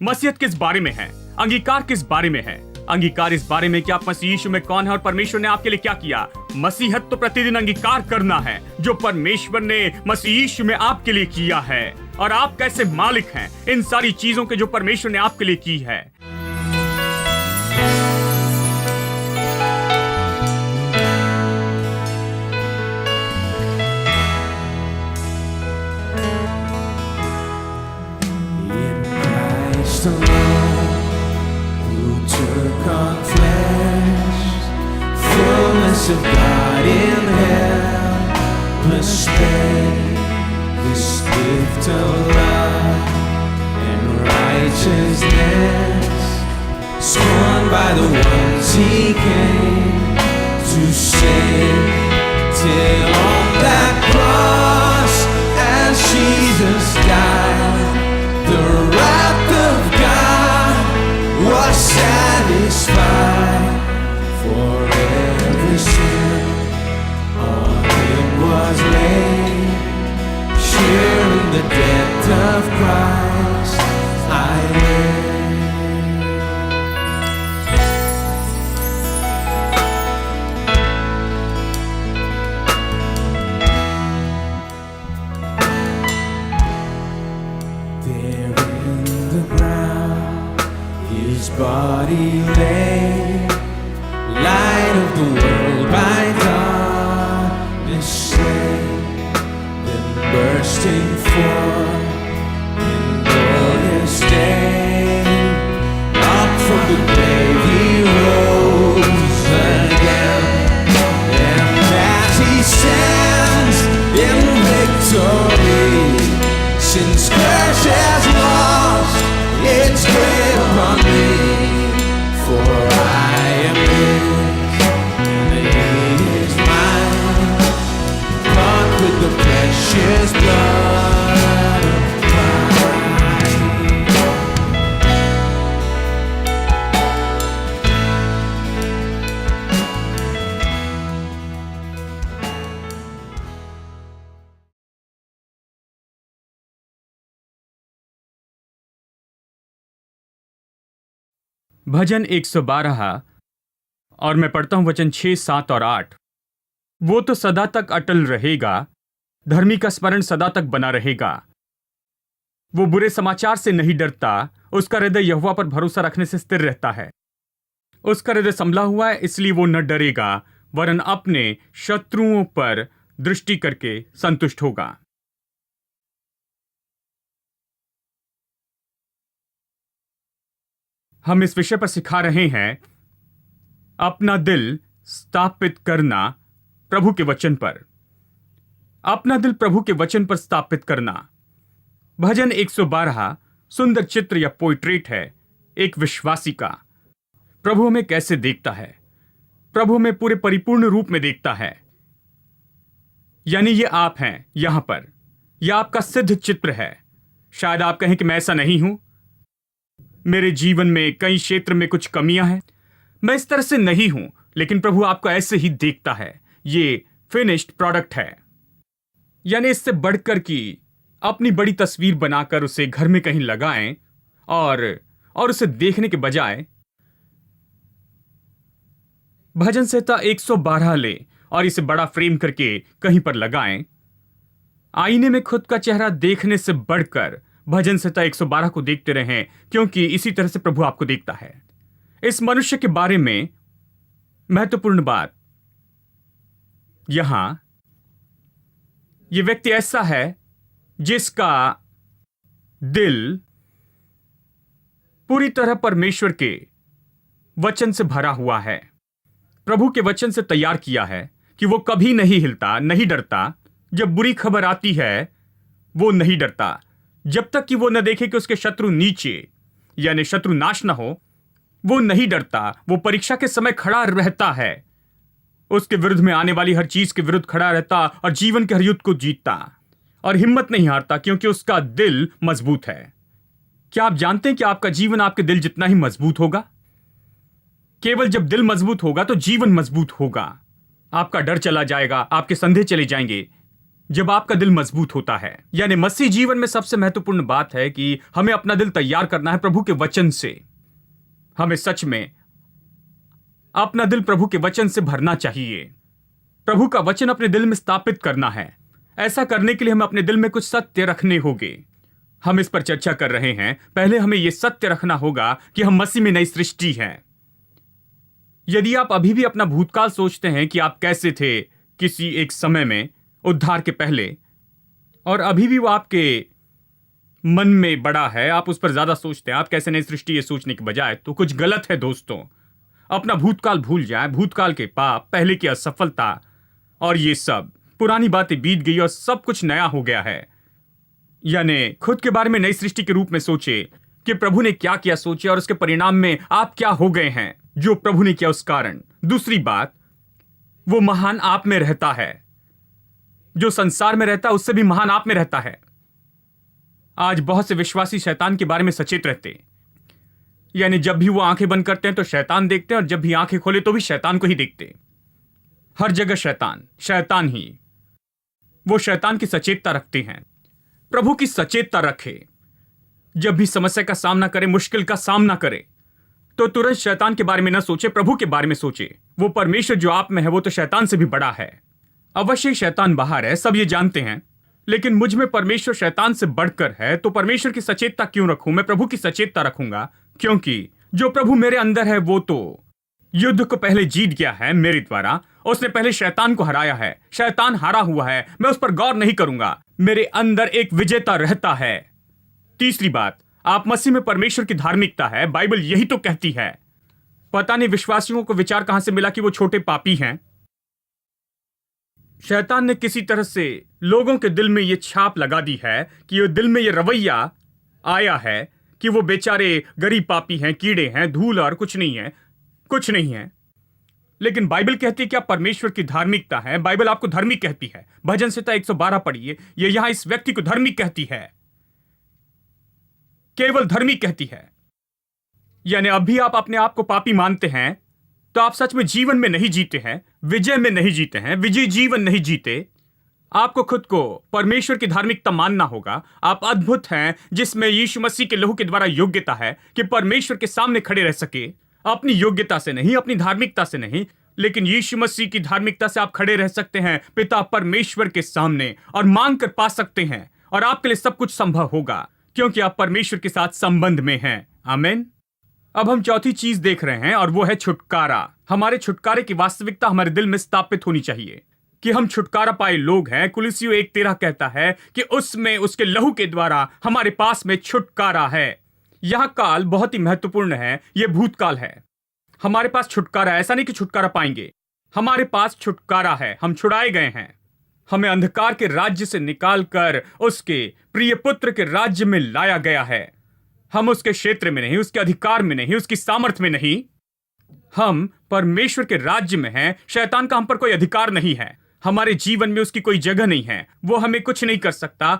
मसीहत किस बारे में है? अंगीकार किस बारे में है? अंगीकार इस बारे में कि आप मसीह यीशु में कौन है और परमेश्वर ने आपके लिए क्या किया। मसीहत तो प्रतिदिन अंगीकार करना है जो परमेश्वर ने मसीह यीशु में आपके लिए किया है, और आप कैसे मालिक हैं इन सारी चीजों के जो परमेश्वर ने आपके लिए की है। Of God in helpless spare this gift of love and righteousness, scorned by the ones He came to save. Till on that cross, as Jesus died, the wrath of God was satisfied. For every sin on Him was laid, sharing the death of Christ I live. There in the ground His body lay, light of the world by darkness slain, then bursting forth in glorious day, up from the grave He rose again, and as He stands in victory, sin's curse has lost its grip on me, for I am His, and He is mine, bought with the precious blood of Christ. भजन 112 और मैं पढ़ता हूं वचन 6, 7 और 8। वो तो सदा तक अटल रहेगा, धर्मी का स्मरण सदा तक बना रहेगा। वो बुरे समाचार से नहीं डरता, उसका हृदय यहोवा पर भरोसा रखने से स्थिर रहता है। उसका हृदय संभला हुआ है, इसलिए वो न डरेगा, वरन अपने शत्रुओं पर दृष्टि करके संतुष्ट होगा। हम इस विषय पर सिखा रहे हैं अपना दिल स्थापित करना प्रभु के वचन पर। अपना दिल प्रभु के वचन पर स्थापित करना। भजन 112 सुंदर चित्र या पोर्ट्रेट है एक विश्वासी का। प्रभु हमें कैसे देखता है? प्रभु हमें पूरे परिपूर्ण रूप में देखता है। यानी ये आप हैं यहां पर, यह आपका सिद्ध चित्र है। शायद आप कहें कि मैं ऐसा नहीं हूं, मेरे जीवन में कई क्षेत्र में कुछ कमियां हैं, मैं इस तरह से नहीं हूं, लेकिन प्रभु आपको ऐसे ही देखता है। ये फिनिश्ड प्रोडक्ट है। यानी इससे बढ़कर कि अपनी बड़ी तस्वीर बनाकर उसे घर में कहीं लगाएं और उसे देखने के बजाय भजन संहिता 112 ले और इसे बड़ा फ्रेम करके कहीं पर लगाएं। आईने में खुद का चेहरा देखने से बढ़कर भजन संहिता 112 को देखते रहें, क्योंकि इसी तरह से प्रभु आपको देखता है। इस मनुष्य के बारे में महत्वपूर्ण बात यहां, यह व्यक्ति ऐसा है जिसका दिल पूरी तरह परमेश्वर के वचन से भरा हुआ है, प्रभु के वचन से तैयार किया है कि वो कभी नहीं हिलता, नहीं डरता। जब बुरी खबर आती है वो नहीं डरता, जब तक कि वो न देखे कि उसके शत्रु नीचे यानी शत्रु नाश न हो, वो नहीं डरता। वो परीक्षा के समय खड़ा रहता है, उसके विरुद्ध में आने वाली हर चीज के विरुद्ध खड़ा रहता और जीवन के हर युद्ध को जीतता और हिम्मत नहीं हारता, क्योंकि उसका दिल मजबूत है। क्या आप जानते हैं कि आपका जीवन आपके दिल जितना ही मजबूत होगा? केवल जब दिल मजबूत होगा तो जीवन मजबूत होगा। आपका डर चला जाएगा, आपके संदेह चले जाएंगे। जब आपका दिल मजबूत होता है। यानी मसीह जीवन में सबसे महत्वपूर्ण बात है कि हमें अपना दिल तैयार करना है प्रभु के वचन से। हमें सच में अपना दिल प्रभु के वचन से भरना चाहिए। प्रभु का वचन अपने दिल में स्थापित करना है। ऐसा करने के लिए हमें अपने दिल में कुछ सत्य रखने होंगे। हम इस पर चर्चा कर रहे हैं। पहले हमें यह सत्य रखना होगा कि हम मसीह में नई सृष्टि हैं। यदि आप अभी भी अपना भूतकाल सोचते हैं कि आप कैसे थे किसी एक समय में उद्धार के पहले, और अभी भी वो आपके मन में बड़ा है, आप उस पर ज्यादा सोचते हैं, आप कैसे नई सृष्टि ये सोचने के बजाय, तो कुछ गलत है दोस्तों। अपना भूतकाल भूल जाए, भूतकाल के पाप, पहले की असफलता और ये सब पुरानी बातें बीत गई और सब कुछ नया हो गया है। यानी खुद के बारे में नई सृष्टि के रूप में सोचे कि प्रभु ने क्या किया, सोचे और उसके परिणाम में आप क्या हो गए हैं जो प्रभु ने किया उस कारण। दूसरी बात, वो महान आप में रहता है। जो संसार में रहता है उससे भी महान आप में रहता है। आज बहुत से विश्वासी शैतान के बारे में सचेत रहते, यानी जब भी वो आंखें बंद करते हैं तो शैतान देखते हैं और जब भी आंखें खोले तो भी शैतान को ही देखते। हर जगह शैतान, शैतान ही। वो शैतान की सचेतता रखते हैं। प्रभु की सचेतता रखे। जब भी समस्या का सामना करे, मुश्किल का सामना करे, तो तुरंत शैतान के बारे में न सोचे, प्रभु के बारे में सोचे। वो परमेश्वर जो आप में है वो तो शैतान से भी बड़ा है। अवश्य ही शैतान बाहर है, सब ये जानते हैं, लेकिन मुझ में परमेश्वर शैतान से बढ़कर है। तो परमेश्वर की सचेतता क्यों रखूं? मैं प्रभु की सचेतता रखूंगा, क्योंकि जो प्रभु मेरे अंदर है वो तो युद्ध को पहले जीत गया है मेरे द्वारा। उसने पहले शैतान को हराया है। शैतान हारा हुआ है, मैं उस पर गौर नहीं करूंगा। मेरे अंदर एक विजेता रहता है। तीसरी बात, आप मसीह में परमेश्वर की धार्मिकता है। बाइबल यही तो कहती है। पता नहीं विश्वासियों को विचार कहां से मिला कि वो छोटे पापी हैं। शैतान ने किसी तरह से लोगों के दिल में ये छाप लगा दी है कि दिल में ये रवैया आया है कि वो बेचारे गरीब पापी हैं, कीड़े हैं, धूल और कुछ नहीं है, कुछ नहीं है। लेकिन बाइबल कहती है कि आप परमेश्वर की धार्मिकता है। बाइबल आपको धार्मिक कहती है। भजन संहिता 112 पढ़िए, ये यहां इस व्यक्ति को धार्मिक कहती है, केवल धार्मिक कहती है। यानी अभी आप अपने आप को पापी मानते हैं तो आप सच में जीवन में नहीं जीते हैं, विजय में नहीं जीते हैं, विजय जीवन नहीं जीते। आपको खुद को परमेश्वर की धार्मिकता मानना होगा। आप अद्भुत हैं जिसमें यीशु मसीह के लहू के द्वारा योग्यता है कि परमेश्वर के सामने खड़े रह सके। अपनी योग्यता से नहीं, अपनी धार्मिकता से नहीं, लेकिन यीशु मसीह की धार्मिकता से आप खड़े रह सकते हैं पिता परमेश्वर के सामने और मांग कर पा सकते हैं। और आपके लिए सब कुछ संभव होगा क्योंकि आप परमेश्वर के साथ संबंध में हैं। आमीन। अब हम चौथी चीज देख रहे हैं और वो है छुटकारा। हमारे छुटकारे की वास्तविकता हमारे दिल में स्थापित होनी चाहिए कि हम छुटकारा पाए लोग हैं। कुलुस्सियों 1:13 कहता है कि उसमें उसके लहू के द्वारा हमारे पास में छुटकारा है। यह काल बहुत ही महत्वपूर्ण है। यह भूतकाल है। हमारे पास छुटकारा, ऐसा नहीं कि छुटकारा पाएंगे, हमारे पास छुटकारा है। हम छुड़ाए गए हैं। हमें अंधकार के राज्य से निकालकर उसके प्रिय पुत्र के राज्य में लाया गया है। हम उसके क्षेत्र में नहीं, उसके अधिकार में नहीं, उसकी सामर्थ्य में नहीं, हम परमेश्वर के राज्य में हैं। शैतान का हम पर कोई अधिकार नहीं है। हमारे जीवन में उसकी कोई जगह नहीं है। वो हमें कुछ नहीं कर सकता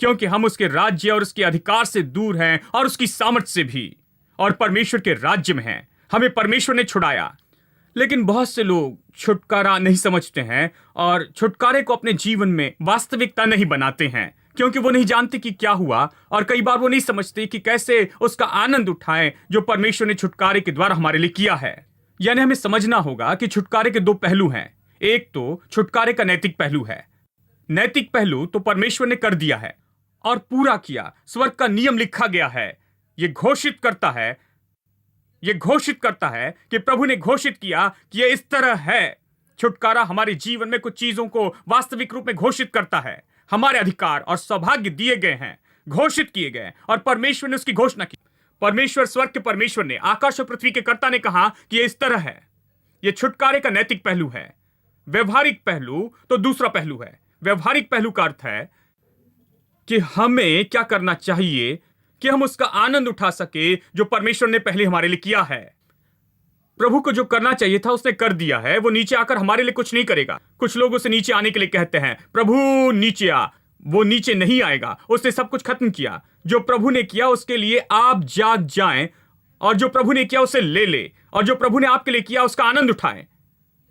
क्योंकि हम उसके राज्य और उसके अधिकार से दूर हैं और उसकी सामर्थ्य से भी, और परमेश्वर के राज्य में हैं। हमें परमेश्वर ने छुड़ाया। लेकिन बहुत से लोग छुटकारा नहीं समझते हैं और छुटकारे को अपने जीवन में वास्तविकता नहीं बनाते हैं क्योंकि वो नहीं जानते कि क्या हुआ, और कई बार वो नहीं समझते कि कैसे उसका आनंद उठाएं जो परमेश्वर ने छुटकारे के द्वारा हमारे लिए किया है। यानी हमें समझना होगा कि छुटकारे के दो पहलू हैं। एक तो छुटकारे का नैतिक पहलू है। नैतिक पहलू तो परमेश्वर ने कर दिया है और पूरा किया। स्वर्ग का नियम लिखा गया है। यह घोषित करता है कि प्रभु ने घोषित किया कि यह इस तरह है। छुटकारा हमारे जीवन में कुछ चीजों को वास्तविक रूप में घोषित करता है। हमारे अधिकार और सौभाग्य दिए गए हैं, घोषित किए गए, और परमेश्वर ने उसकी घोषणा की। परमेश्वर, स्वर्ग के परमेश्वर ने, आकाश और पृथ्वी के कर्ता ने कहा कि यह इस तरह है। यह छुटकारे का नैतिक पहलू है। व्यवहारिक पहलू तो दूसरा पहलू है। व्यवहारिक पहलू का अर्थ है कि हमें क्या करना चाहिए कि हम उसका आनंद उठा सके जो परमेश्वर ने पहले हमारे लिए किया है। प्रभु को जो करना चाहिए था उसने कर दिया है। वो नीचे आकर हमारे लिए कुछ नहीं करेगा। कुछ लोग उसे नीचे आने के लिए कहते हैं, प्रभु नीचे आ। वो नीचे नहीं आएगा। उसने सब कुछ खत्म किया। जो प्रभु ने किया उसके लिए आप जाग जाएं, और जो प्रभु ने किया उसे ले ले, और जो प्रभु ने आपके लिए किया उसका आनंद उठाएं।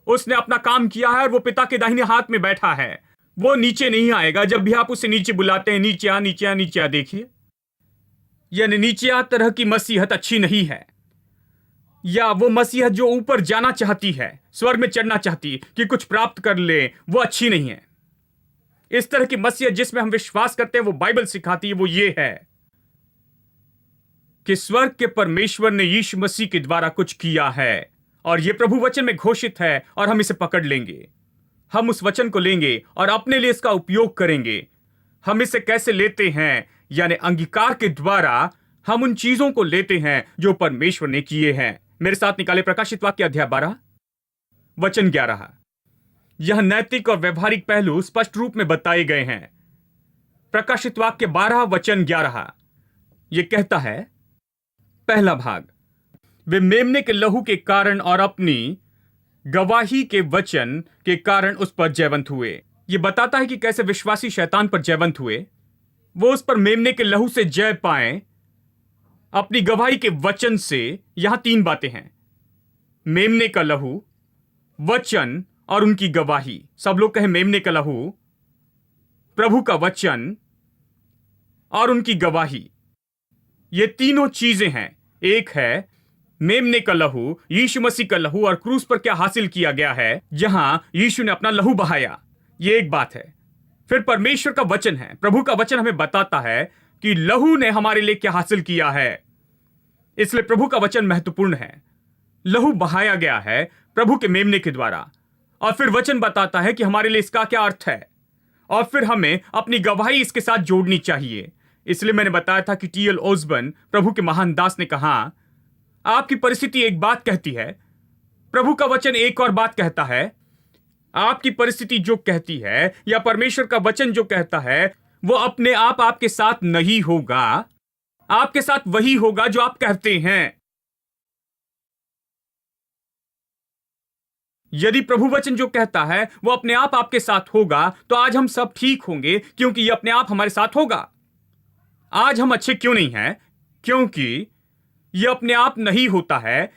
उसने अपना काम किया है और वो पिता के दाहिने हाथ में बैठा है। वो नीचे नहीं आएगा। जब भी आप उसे नीचे बुलाते हैं, नीचे आ, नीचे आ, नीचे आ, देखिए, यानी नीचे आ तरह की मसीहत अच्छी नहीं है। या वो मसीहत जो ऊपर जाना चाहती है, स्वर्ग में चढ़ना चाहती है कि कुछ प्राप्त कर ले, वो अच्छी नहीं है। इस तरह की मसीहत जिसमें हम विश्वास करते हैं, वो बाइबल सिखाती है, वो ये है कि स्वर्ग के परमेश्वर ने यीशु मसीह के द्वारा कुछ किया है और यह प्रभु वचन में घोषित है और हम इसे पकड़ लेंगे। हम उस वचन को लेंगे और अपने लिए इसका उपयोग करेंगे। हम इसे कैसे लेते हैं? यानी अंगीकार के द्वारा हम उन चीजों को लेते हैं जो परमेश्वर ने किए हैं। मेरे साथ निकाले प्रकाशित वाक्य अध्याय 12 वचन 11। यह नैतिक और व्यवहारिक पहलू स्पष्ट रूप में बताए गए हैं। प्रकाशित वाक्य 12 वचन 11 यह कहता है, पहला भाग, वे मेमने के लहू के कारण और अपनी गवाही के वचन के कारण उस पर जयवंत हुए। यह बताता है कि कैसे विश्वासी शैतान पर जयवंत हुए। वो उस पर मेमने के लहू से जय पाए अपनी गवाही के वचन से। यहां 3 बातें हैं, मेमने का लहू, वचन और उनकी गवाही। सब लोग कहें मेमने का लहू, प्रभु का वचन और उनकी गवाही। ये तीनों चीजें हैं। एक है मेमने का लहू, यीशु मसीह का लहू, और क्रूस पर क्या हासिल किया गया है, जहां यीशु ने अपना लहू बहाया। ये एक बात है। फिर परमेश्वर का वचन है। प्रभु का वचन हमें बताता है कि लहू ने हमारे लिए क्या हासिल किया है। इसलिए प्रभु का वचन महत्वपूर्ण है। लहू बहाया गया है प्रभु के मेमने के द्वारा, और फिर वचन बताता है कि हमारे लिए इसका क्या अर्थ है, और फिर हमें अपनी गवाही इसके साथ जोड़नी चाहिए। इसलिए मैंने बताया था कि टी.एल. ओसबर्न, प्रभु के महान दास, ने कहा, आपकी परिस्थिति एक बात कहती है, प्रभु का वचन एक और बात कहता है। आपकी परिस्थिति जो कहती है या परमेश्वर का वचन जो कहता है, वो अपने आप आपके साथ नहीं होगा। आपके साथ वही होगा जो आप कहते हैं। यदि प्रभु वचन जो कहता है वो अपने आप आपके साथ होगा, तो आज हम सब ठीक होंगे, क्योंकि ये अपने आप हमारे साथ होगा। आज हम अच्छे क्यों नहीं हैं? क्योंकि यह अपने आप नहीं होता है।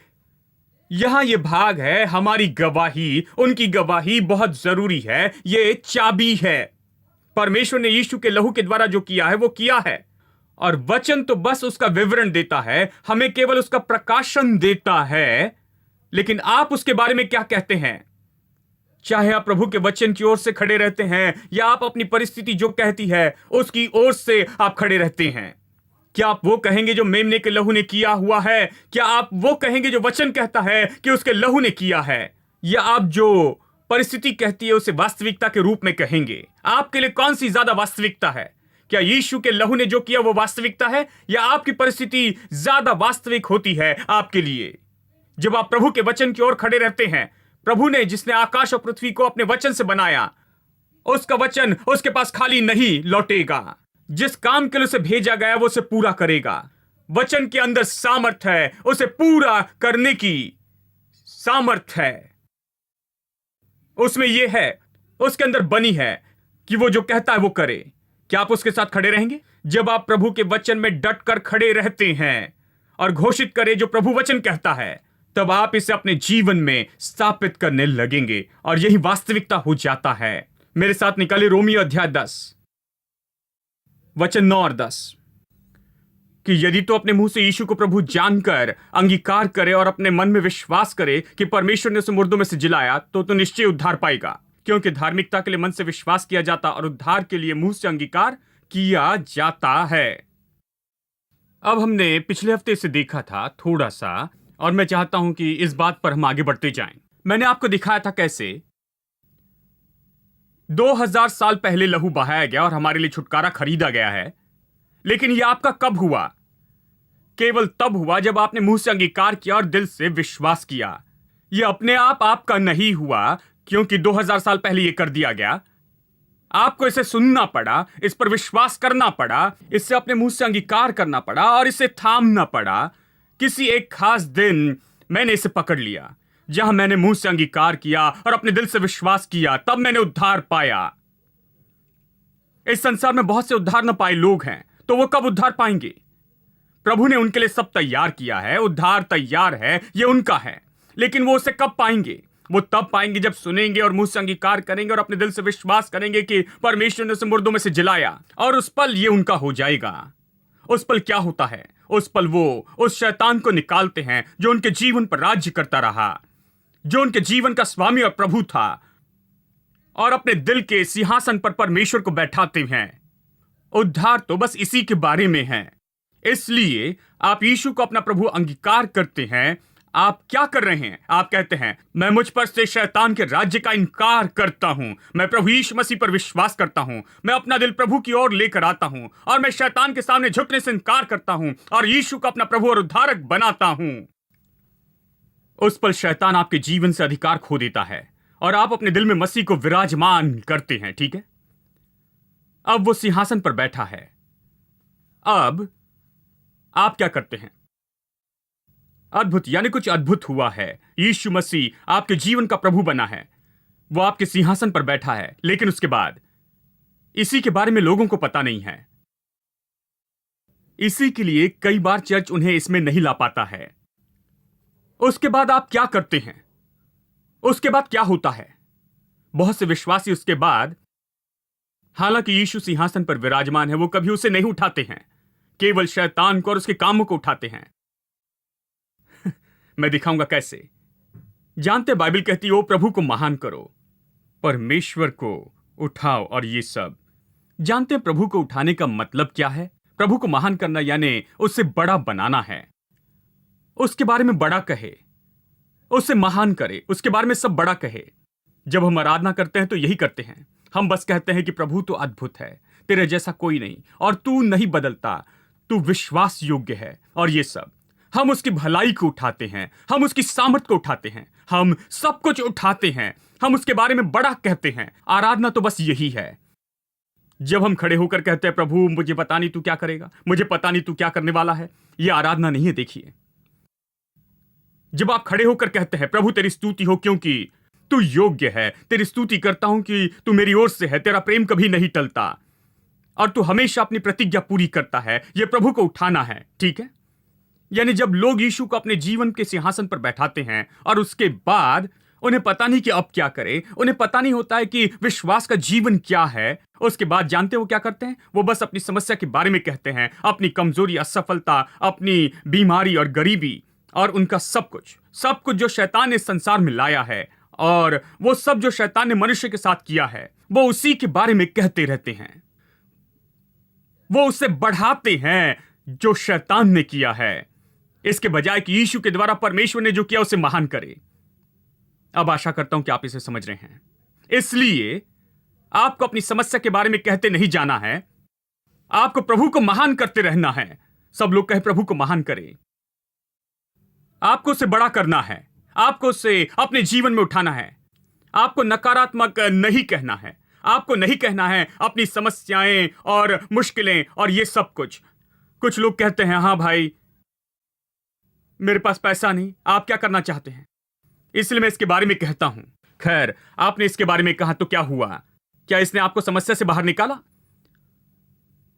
यहां यह भाग है हमारी गवाही। उनकी गवाही बहुत जरूरी है। यह चाबी है। परमेश्वर ने यीशु के लहू के द्वारा जो किया है वो किया है, और वचन तो बस उसका विवरण देता है, हमें केवल उसका प्रकाशन देता है। लेकिन आप उसके बारे में क्या कहते हैं? चाहे आप प्रभु के वचन की ओर से खड़े रहते हैं या आप अपनी परिस्थिति जो कहती है उसकी ओर से आप खड़े रहते हैं, क्या आप वो कहेंगे जो मेमने के लहू ने किया हुआ है? क्या आप वो कहेंगे जो वचन कहता है कि उसके लहू ने किया है? या आप जो परिस्थिति कहती है उसे वास्तविकता के रूप में कहेंगे? आपके लिए कौन सी ज्यादा वास्तविकता है? क्या यीशु के लहू ने जो किया वो वास्तविकता है, या आपकी परिस्थिति ज्यादा वास्तविक होती है आपके लिए? जब आप प्रभु के वचन की ओर खड़े रहते हैं, प्रभु ने, जिसने आकाश और पृथ्वी को अपने वचन से बनाया, उसका वचन उसके पास खाली नहीं लौटेगा। जिस काम के लिए उसे भेजा गया वो उसे पूरा करेगा। वचन के अंदर सामर्थ है, उसे पूरा करने की सामर्थ है। उसमें यह है, उसके अंदर बनी है कि वो जो कहता है वो करे। क्या आप उसके साथ खड़े रहेंगे? जब आप प्रभु के वचन में डट कर खड़े रहते हैं और घोषित करें जो प्रभु वचन कहता है, तब आप इसे अपने जीवन में स्थापित करने लगेंगे, और यही वास्तविकता हो जाता है। मेरे साथ निकाले रोमियो अध्याय 10 वचन 9 और 10 कि यदि तो अपने मुंह से यीशु को प्रभु जानकर अंगीकार करे और अपने मन में विश्वास करे कि परमेश्वर ने उसे मुर्दों में से जिलाया, तो निश्चय उद्धार पाएगा। क्योंकि धार्मिकता के लिए मन से विश्वास किया जाता और उद्धार के लिए मुंह से अंगीकार किया जाता है। अब हमने पिछले हफ्ते से देखा था थोड़ा सा, और मैं चाहता हूं कि इस बात पर हम आगे बढ़ते जाएं। मैंने आपको दिखाया था कैसे 2000 साल पहले लहू बहाया गया और हमारे लिए छुटकारा खरीदा गया है। लेकिन यह आपका कब हुआ? केवल तब हुआ जब आपने मुंह से अंगीकार किया और दिल से विश्वास किया। यह अपने आप आपका नहीं हुआ, क्योंकि 2000 साल पहले यह कर दिया गया। आपको इसे सुनना पड़ा, इस पर विश्वास करना पड़ा, इससे अपने मुंह से अंगीकार करना पड़ा और इसे थामना पड़ा। किसी एक खास दिन मैंने इसे पकड़ लिया, जहां मैंने मुंह से अंगीकार किया और अपने दिल से विश्वास किया, तब मैंने उद्धार पाया। इस संसार में बहुत से उद्धार न पाए लोग हैं, तो वो कब उद्धार पाएंगे? प्रभु ने उनके लिए सब तैयार किया है, उद्धार तैयार है, ये उनका है, लेकिन वो उसे कब पाएंगे? वो तब पाएंगे जब सुनेंगे और मुंह से अंगीकार करेंगे और अपने दिल से विश्वास करेंगे कि परमेश्वर ने उसे मुर्दों में से जिलाया, और उस पल ये उनका हो जाएगा। उस पल क्या होता है? उस पल वो उस शैतान को निकालते हैं जो उनके जीवन पर राज्य करता रहा, जो उनके जीवन का स्वामी और प्रभु था, और अपने दिल के सिंहासन पर परमेश्वर को बैठाते हैं। उद्धार तो बस इसी के बारे में है। इसलिए आप यीशु को अपना प्रभु अंगीकार करते हैं। आप क्या कर रहे हैं? आप कहते हैं, मैं मुझ पर से शैतान के राज्य का इनकार करता हूं, मैं प्रभु यीशु मसीह पर विश्वास करता हूं, मैं अपना दिल प्रभु की ओर लेकर आता हूं, और मैं शैतान के सामने झुकने से इनकार करता हूं और यीशु को अपना प्रभु और उद्धारक बनाता हूं। उस पल शैतान आपके जीवन से अधिकार खो देता है और आप अपने दिल में मसीह को विराजमान करते हैं। ठीक है, अब वो सिंहासन पर बैठा है। अब आप क्या करते हैं? अद्भुत, यानी कुछ अद्भुत हुआ है। यीशु मसीह आपके जीवन का प्रभु बना है, वो आपके सिंहासन पर बैठा है, लेकिन उसके बाद इसी के बारे में लोगों को पता नहीं है। इसी के लिए कई बार चर्च उन्हें इसमें नहीं ला पाता है। उसके बाद आप क्या करते हैं? उसके बाद क्या होता है? बहुत से विश्वासी उसके बाद, हालांकि यीशु सिंहासन पर विराजमान है, वो कभी उसे नहीं उठाते हैं, केवल शैतान को और उसके कामों को उठाते हैं। मैं दिखाऊंगा कैसे। जानते, बाइबल कहती है, ओ प्रभु को महान करो, परमेश्वर को उठाओ, और ये सब। जानते हैं प्रभु को उठाने का मतलब क्या है? प्रभु को महान करना यानी उससे बड़ा बनाना है। उसके बारे में बड़ा कहे, उससे महान करे, उसके बारे में सब बड़ा कहे। जब हम आराधना करते हैं तो यही करते हैं। हम बस कहते हैं कि प्रभु तो अद्भुत है, तेरे जैसा कोई नहीं, और तू नहीं बदलता, तू विश्वास योग्य है, और ये सब। हम उसकी भलाई को उठाते हैं, हम उसकी सामर्थ को उठाते हैं, हम सब कुछ उठाते हैं, हम उसके बारे में बड़ा कहते हैं। आराधना तो बस यही है। जब हम खड़े होकर कहते हैं, प्रभु मुझे पता नहीं तू क्या करेगा, मुझे पता नहीं तू क्या करने वाला है, यह आराधना नहीं है। देखिए, जब आप खड़े होकर कहते हैं, प्रभु तेरी स्तुति हो क्योंकि तू योग्य है, तेरी स्तुति करता हूं कि तू मेरी ओर से है, तेरा प्रेम कभी नहीं टलता, और तू हमेशा अपनी प्रतिज्ञा पूरी करता है, यह प्रभु को उठाना है। ठीक है, यानी जब लोग यीशु को अपने जीवन के सिंहासन पर बैठाते हैं और उसके बाद उन्हें पता नहीं कि अब क्या करें, उन्हें पता नहीं होता है कि विश्वास का जीवन क्या है, उसके बाद जानते हो क्या करते हैं? वो बस अपनी समस्या के बारे में कहते हैं, अपनी कमजोरी, असफलता, अपनी बीमारी और गरीबी, और उनका सब कुछ जो शैतान ने इस संसार में लाया है, और वो सब जो शैतान ने मनुष्य के साथ किया है, वो उसी के बारे में कहते रहते हैं। वो उसे बढ़ाते हैं जो शैतान ने किया है, इसके बजाय कि यीशु के द्वारा परमेश्वर ने जो किया उसे महान करे। अब आशा करता हूं कि आप इसे समझ रहे हैं। इसलिए आपको अपनी समस्या के बारे में कहते नहीं जाना है, आपको प्रभु को महान करते रहना है। सब लोग कहे प्रभु को महान करे। आपको उसे बड़ा करना है, आपको उसे अपने जीवन में उठाना है। आपको नकारात्मक नहीं कहना है, आपको नहीं कहना है अपनी समस्याएं और मुश्किलें और ये सब कुछ। कुछ लोग कहते हैं, हाँ भाई मेरे पास पैसा नहीं, आप क्या करना चाहते हैं, इसलिए मैं इसके बारे में कहता हूं। खैर, आपने इसके बारे में कहा तो क्या हुआ? क्या इसने आपको समस्या से बाहर निकाला?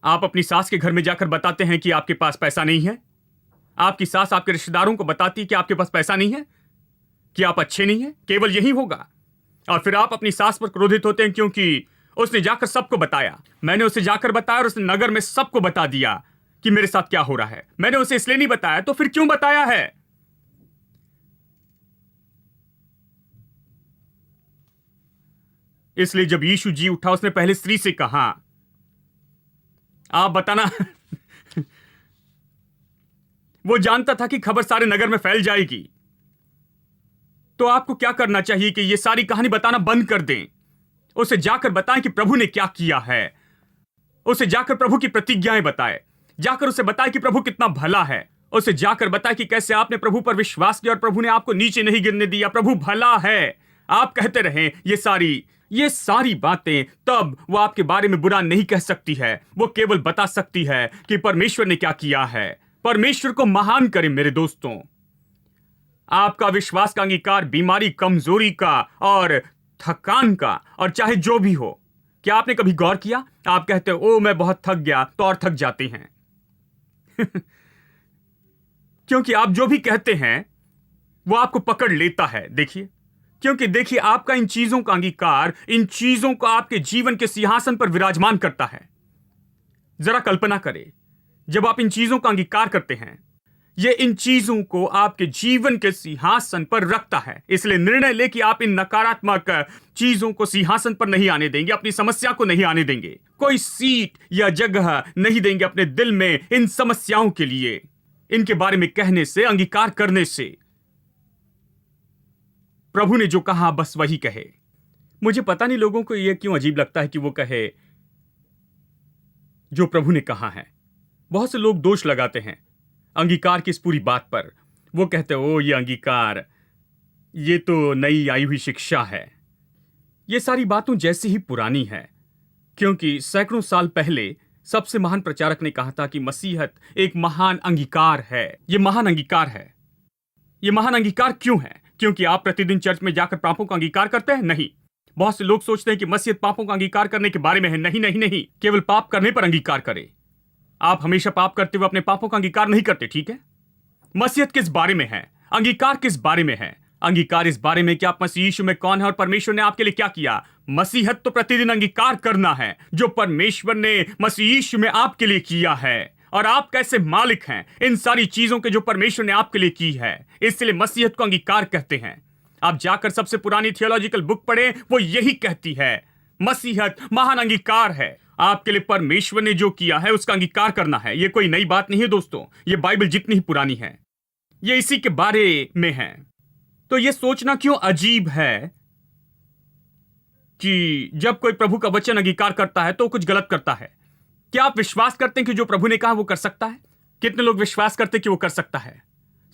आप अपनी सास के घर में जाकर बताते हैं कि आपके पास पैसा नहीं है, आपकी सास आपके रिश्तेदारों को बताती है कि आपके पास पैसा नहीं है, कि आप अच्छे नहीं हैं, केवल यही होगा। और फिर आप अपनी सास पर क्रोधित होते हैं क्योंकि उसने जाकर सबको बताया। मैंने उसे जाकर बताया और उसने नगर में सबको बता दिया कि मेरे साथ क्या हो रहा है। मैंने उसे इसलिए नहीं बताया, तो फिर क्यों बताया है? इसलिए जब यीशु जी उठा, उसने पहले स्त्री से कहा, आप बताना। वो जानता था कि खबर सारे नगर में फैल जाएगी। तो आपको क्या करना चाहिए कि ये सारी कहानी बताना बंद कर दें। उसे जाकर बताएं कि प्रभु ने क्या किया है। उसे जाकर प्रभु की प्रतिज्ञाएं बताएं। जाकर उसे बताएं कि प्रभु कितना भला है। उसे जाकर बताएं कि कैसे आपने प्रभु पर विश्वास किया और प्रभु ने आपको नीचे नहीं गिरने दिया। प्रभु भला है। आप कहते रहें ये सारी बातें, तब वो आपके बारे में बुरा नहीं कह सकती है। वो केवल बता सकती है कि परमेश्वर ने क्या किया है। परमेश्वर को महान करें मेरे दोस्तों। आपका विश्वास का अंगीकार बीमारी, कमजोरी का और थकान का, और चाहे जो भी हो। क्या आपने कभी गौर किया? आप कहते हो, ओ मैं बहुत थक गया, तो और थक जाते हैं। क्योंकि आप जो भी कहते हैं वो आपको पकड़ लेता है। देखिए, क्योंकि देखिए, आपका इन चीजों का अंगीकार इन चीजों को आपके जीवन के सिंहासन पर विराजमान करता है। जरा कल्पना करें, जब आप इन चीजों का अंगीकार करते हैं, ये इन चीजों को आपके जीवन के सिंहासन पर रखता है। इसलिए निर्णय ले कि आप इन नकारात्मक चीजों को सिंहासन पर नहीं आने देंगे, अपनी समस्या को नहीं आने देंगे, कोई सीट या जगह नहीं देंगे अपने दिल में इन समस्याओं के लिए। इनके बारे में कहने से, अंगीकार करने से, प्रभु ने जो कहा बस वही कहे। मुझे पता नहीं लोगों को यह क्यों अजीब लगता है कि वो कहे जो प्रभु ने कहा है। बहुत से लोग दोष लगाते हैं अंगीकार की इस पूरी बात पर। वो कहते हैं, ओ ये अंगीकार, ये तो नई आई हुई शिक्षा है। ये सारी बातों जैसी ही पुरानी है, क्योंकि सैकड़ों साल पहले सबसे महान प्रचारक ने कहा था कि मसीहत एक महान अंगीकार है। ये महान अंगीकार है। ये महान अंगीकार क्यों है? क्योंकि आप प्रतिदिन चर्च में जाकर पापों का अंगीकार करते हैं? नहीं। बहुत से लोग सोचते हैं कि मसीहत पापों का अंगीकार करने के बारे में है। नहीं नहीं नहीं, केवल पाप करने पर अंगीकार करें। आप हमेशा पाप करते हुए अपने पापों का अंगीकार नहीं करते, ठीक है? मसीहत किस बारे में है? अंगीकार किस बारे में है? अंगीकार इस बारे में कि आप मसीह यीशु में कौन है और परमेश्वर ने आपके लिए क्या किया। मसीहत तो प्रतिदिन अंगीकार करना है जो परमेश्वर ने मसीह यीशु में आपके लिए किया है, और आप कैसे मालिक हैं इन सारी चीजों के जो परमेश्वर ने आपके लिए की है। इसलिए मसीहत को अंगीकार कहते हैं। आप जाकर सबसे पुरानी थियोलॉजिकल बुक पढ़ें, वो यही कहती है मसीहत महान अंगीकार है। आपके लिए परमेश्वर ने जो किया है उसका अंगीकार करना है। ये कोई नई बात नहीं है दोस्तों, ये बाइबल जितनी ही पुरानी है, ये इसी के बारे में है। तो ये सोचना क्यों अजीब है कि जब कोई प्रभु का वचन अंगीकार करता है तो कुछ गलत करता है? क्या आप विश्वास करते हैं कि जो प्रभु ने कहा वो कर सकता है? कितने लोग विश्वास करते हैं कि वो कर सकता है?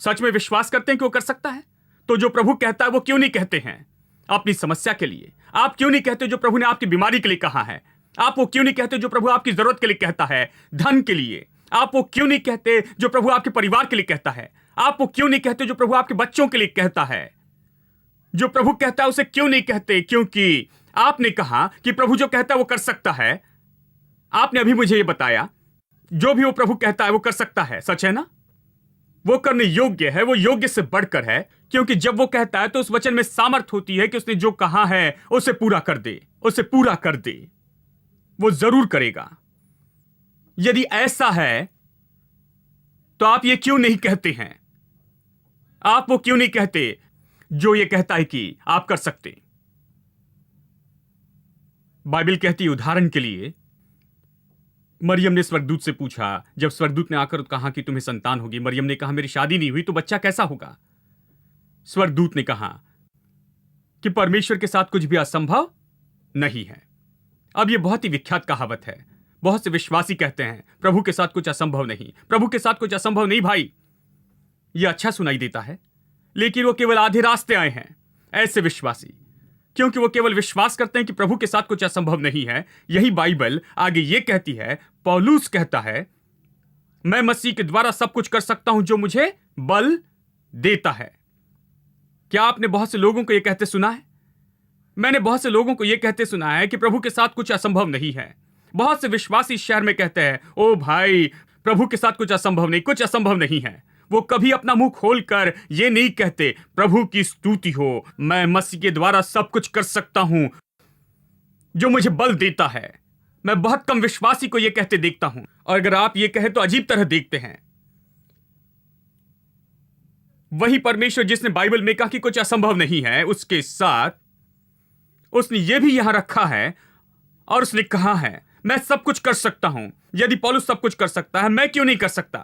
सच में विश्वास करते हैं कि वो कर सकता है? तो जो प्रभु कहता है वो क्यों नहीं कहते हैं अपनी समस्या के लिए? आप क्यों नहीं कहते जो प्रभु ने आपकी बीमारी के लिए कहा है? आप वो क्यों नहीं कहते जो प्रभु आपकी जरूरत के लिए कहता है, धन के लिए? आप वो क्यों नहीं कहते जो प्रभु आपके परिवार के लिए कहता है? आप वो क्यों नहीं कहते जो प्रभु आपके बच्चों के लिए कहता है? जो प्रभु कहता है उसे क्यों नहीं कहते? क्योंकि आपने कहा कि प्रभु जो कहता है वो कर सकता है। आपने अभी मुझे ये बताया, जो भी वो प्रभु कहता है वो कर सकता है। सच है ना? वो करने योग्य है, वो योग्य से बढ़कर है, क्योंकि जब वो कहता है तो उस वचन में सामर्थ होती है कि उसने जो कहा है उसे पूरा कर दे, उसे पूरा कर दे। वो जरूर करेगा। यदि ऐसा है तो आप ये क्यों नहीं कहते हैं? आप वो क्यों नहीं कहते जो ये कहता है कि आप कर सकते? बाइबल कहती है, उदाहरण के लिए, मरियम ने स्वर्गदूत से पूछा, जब स्वर्गदूत ने आकर कहा कि तुम्हें संतान होगी, मरियम ने कहा मेरी शादी नहीं हुई तो बच्चा कैसा होगा? स्वर्गदूत ने कहा कि परमेश्वर के साथ कुछ भी असंभव नहीं है। अब यह बहुत ही विख्यात कहावत है। बहुत से विश्वासी कहते हैं प्रभु के साथ कुछ असंभव नहीं, प्रभु के साथ कुछ असंभव नहीं। भाई, यह अच्छा सुनाई देता है, लेकिन वो केवल आधे रास्ते आए हैं ऐसे विश्वासी, क्योंकि वो केवल विश्वास करते हैं कि प्रभु के साथ कुछ असंभव नहीं है। यही बाइबल आगे ये कहती है, पौलुस कहता है, मैं मसीह के द्वारा सब कुछ कर सकता हूं जो मुझे बल देता है। क्या आपने बहुत से लोगों को यह कहते सुना है? मैंने बहुत से लोगों को यह कहते सुना है कि प्रभु के साथ कुछ असंभव नहीं है। बहुत से विश्वासी इस शहर में कहते हैं, ओ भाई, प्रभु के साथ कुछ असंभव नहीं, कुछ असंभव नहीं है। वो कभी अपना मुंह खोलकर ये नहीं कहते, प्रभु की स्तुति हो, मैं मसीह के द्वारा सब कुछ कर सकता हूं जो मुझे बल देता है। मैं बहुत कम विश्वासी को यह कहते देखता हूं, और अगर आप ये कहे तो अजीब तरह देखते हैं। वही परमेश्वर जिसने बाइबल में कहा कि कुछ असंभव नहीं है, उसके साथ उसने ये भी यहां रखा है और उसने कहा है मैं सब कुछ कर सकता हूं। यदि पौलुस सब कुछ कर सकता है, मैं क्यों नहीं कर सकता?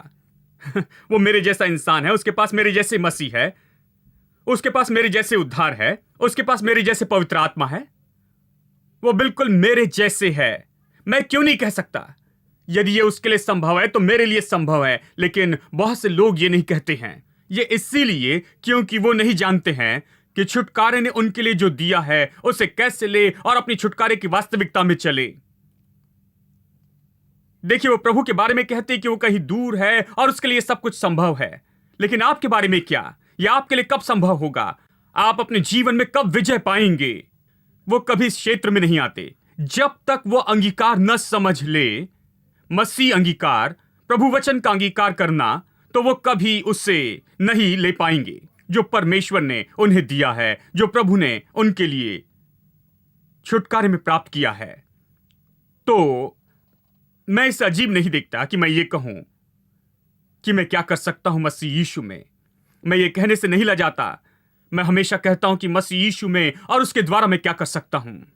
वो मेरे जैसा इंसान है, उसके पास मेरे जैसे मसीह है, उसके पास मेरे जैसे उद्धार है, उसके पास मेरे जैसे पवित्र आत्मा है। वो बिल्कुल मेरे जैसे है। मैं क्यों नहीं कह सकता? यदि ये उसके लिए संभव है तो मेरे लिए संभव है। लेकिन बहुत से लोग ये नहीं कहते हैं। ये इसीलिए क्योंकि वो नहीं जानते हैं कि छुटकारे ने उनके लिए जो दिया है उसे कैसे ले और अपनी छुटकारे की वास्तविकता में चले। देखिए, वो प्रभु के बारे में कहते हैं कि वो कहीं दूर है और उसके लिए सब कुछ संभव है। लेकिन आपके बारे में क्या? यह आपके लिए कब संभव होगा? आप अपने जीवन में कब विजय पाएंगे? वो कभी इस क्षेत्र में नहीं आते जब तक वो अंगीकार न समझ ले, मसीह अंगीकार, प्रभु वचन का अंगीकार करना, तो वो कभी उससे नहीं ले पाएंगे। जो परमेश्वर ने उन्हें दिया है, जो प्रभु ने उनके लिए छुटकारे में प्राप्त किया है, तो मैं इसे अजीब नहीं देखता कि मैं ये कहूं कि मैं क्या कर सकता हूं मसीह यीशु में। मैं ये कहने से नहीं लजाता। मैं हमेशा कहता हूं कि मसीह यीशु में और उसके द्वारा मैं क्या कर सकता हूं।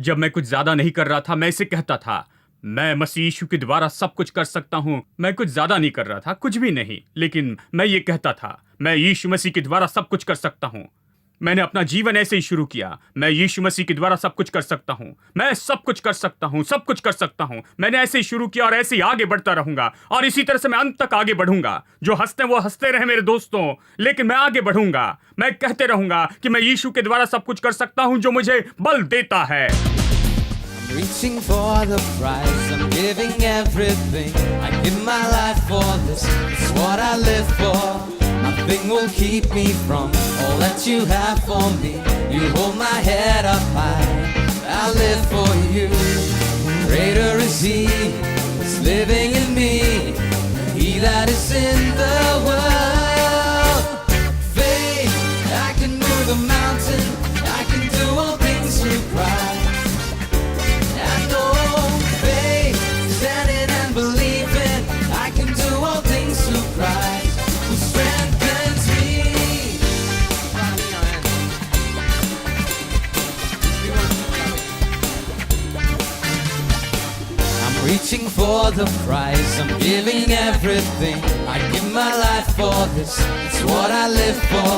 जब मैं कुछ ज्यादा नहीं कर रहा था, मैं इसे कहता था, मैं मसीह यीशु के द्वारा सब कुछ कर सकता हूं। मैं कुछ ज्यादा नहीं कर रहा था, कुछ भी नहीं, लेकिन मैं ये कहता था, मैं यीशु मसीह के द्वारा सब कुछ कर सकता हूं। मैंने अपना जीवन ऐसे ही शुरू किया। मैं यीशु मसीह के द्वारा सब कुछ कर सकता हूं। मैं सब कुछ कर सकता हूं, सब कुछ कर सकता हूं। मैंने ऐसे ही शुरू किया और ऐसे ही आगे बढ़ता रहूंगा और इसी तरह से मैं अंत तक आगे बढ़ूंगा। जो हंसते हैं वो हंसते रहे मेरे दोस्तों, लेकिन मैं आगे बढ़ूंगा। मैं कहते रहूंगा कि मैं यीशु के द्वारा सब कुछ कर सकता हूं जो मुझे बल देता है। Reaching for the prize, I'm giving everything. I give my life for this, it's what I live for. Nothing will keep me from all that you have for me. You hold my head up high, I live for you. Greater is He that's living in me, He that is in the world. Faith, I can move the mountain, I can do all things through Christ. Reaching for the prize, I'm giving everything. I give my life for this, it's what I live for.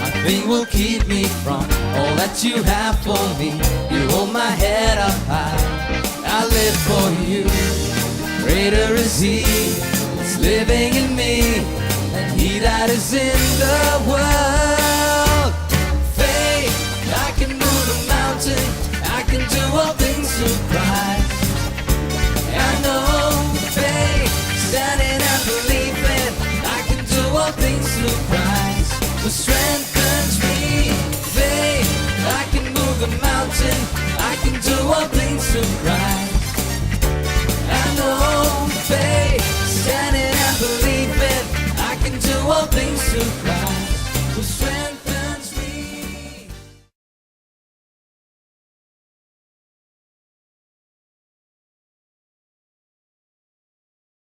Nothing will keep me from all that you have for me. You hold my head up high, I live for you. Greater is He that's living in me than he that is in the world. Faith, I can move the mountain, I can do all things through Christ. I know faith, standing and believing, I can do all things through Christ who strengthens me. Faith, I can move the mountain, I can do all things through Christ.